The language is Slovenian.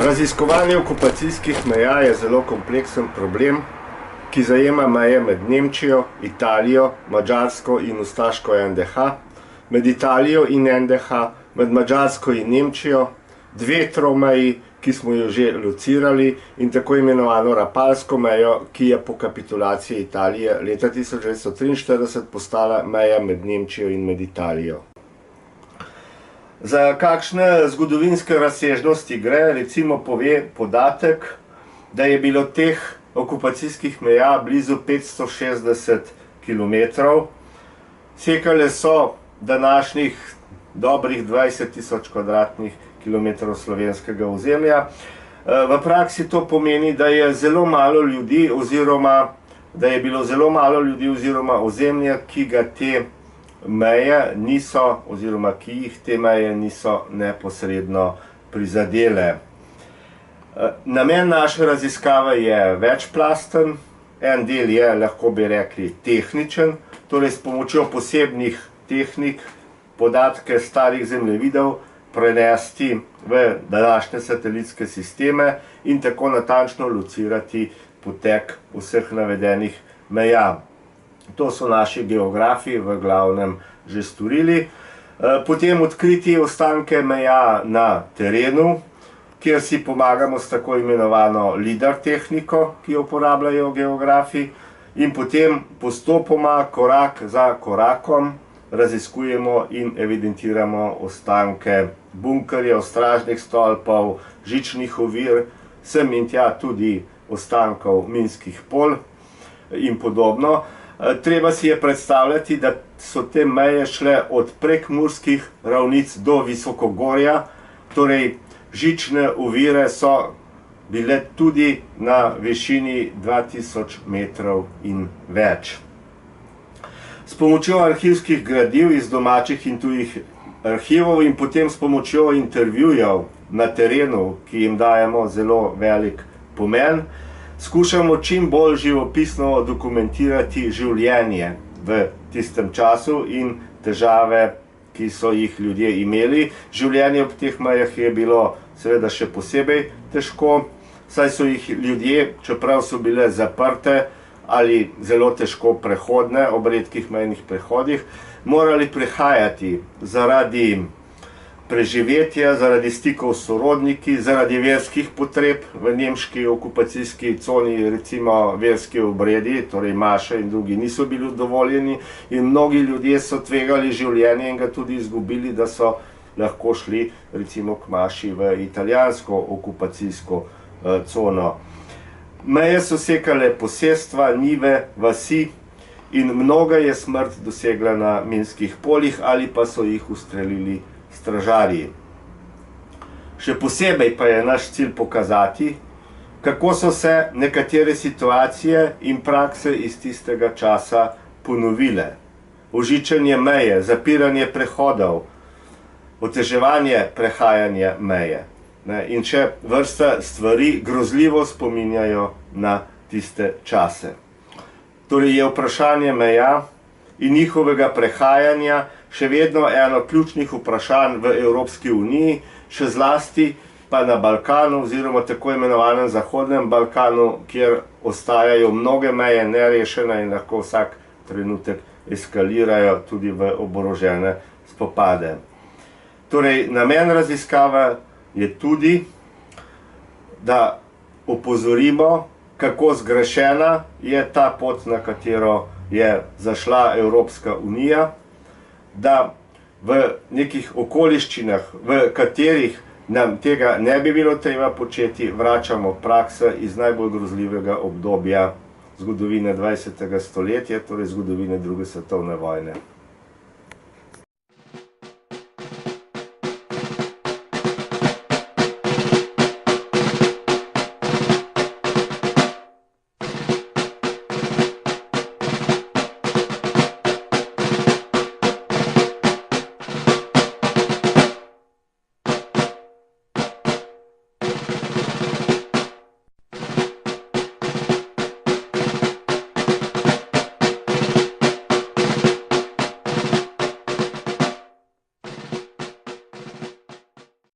Raziskovanje okupacijskih meja je zelo kompleksen problem, ki zajema meje med Nemčijo, Italijo, Madžarsko in ustaško NDH, med Italijo in NDH, med Madžarsko in Nemčijo, dve tromeji, ki smo jo že locirali, in tako imenovano Rapalsko mejo, ki je po kapitulaciji Italije leta 1943 postala meja med Nemčijo in med Italijo. Za kakšne zgodovinske razsežnosti gre, recimo pove podatek, da je bilo teh okupacijskih meja blizu 560 km. Sekale so današnjih dobrih 20.000 kvadratnih kilometrov slovenskega ozemlja. V praksi to pomeni, da je zelo malo ljudi oziroma ozemlja, ki ga te meje niso, oziroma ki jih te meje niso neposredno prizadele. Namen naše raziskave je večplasten. En del je, lahko bi rekli, tehničen, torej s pomočjo posebnih tehnik podatke starih zemljevidov prenesti v današnje satelitske sisteme in tako natančno locirati potek vseh navedenih meja. To so naši geografi v glavnem že storili. Potem odkriti ostanke meja na terenu, kjer si pomagamo s tako imenovano LIDAR tehniko, ki jo uporabljajo geografi, in potem postopoma, korak za korakom, raziskujemo in evidentiramo ostanke bunkerjev, stražnih stolpov, žičnih ovir, sem in tja tudi ostankov minskih polj in podobno. Treba si je predstavljati, da so te meje šle od prekmurskih ravnic do visokogorja, torej žične ovire so bile tudi na višini 2000 metrov in več. S pomočjo arhivskih gradiv iz domačih in tujih arhivov in potem s pomočjo intervjujev na terenu, ki jim dajemo zelo velik pomen, skušamo čim bolj živopisno dokumentirati življenje v tistem času in težave, ki so jih ljudje imeli. Življenje ob teh mejah je bilo seveda še posebej težko, saj so jih ljudje, čeprav so bile zaprte ali zelo težko prehodne ob redkih mejnih prehodih, morali prehajati zaradi preživetja, zaradi stikov s sorodniki, zaradi verskih potreb. V nemški okupacijski coni recimo verski obredi, torej maše in drugi, niso bili dovoljeni in mnogi ljudje so tvegali življenje in ga tudi izgubili, da so lahko šli recimo k maši v italijansko okupacijsko cono. Meje so sekale posestva, njive, vasi in mnoga je smrt dosegla na minskih poljih ali pa so jih ustrelili stražarji. Še posebej pa je naš cilj pokazati, kako so se nekatere situacije in prakse iz tistega časa ponovile. Ožičenje meje, zapiranje prehodov, oteževanje prehajanja meje in še vrsta stvari grozljivo spominjajo na tiste čase. Torej je vprašanje meja in njihovega prehajanja še vedno eno ključnih vprašanj v Evropski uniji, še zlasti pa na Balkanu oziroma tako imenovanem Zahodnem Balkanu, kjer ostajajo mnoge meje nerešene in lahko vsak trenutek eskalirajo tudi v oborožene spopade. Torej, namen raziskave je tudi, da opozorimo, kako zgrešena je ta pot, na katero je zašla Evropska unija, da v nekih okoliščinah, v katerih nam tega ne bi bilo treba početi, vračamo prakse iz najbolj grozljivega obdobja zgodovine 20. stoletja, torej zgodovine druge svetovne vojne.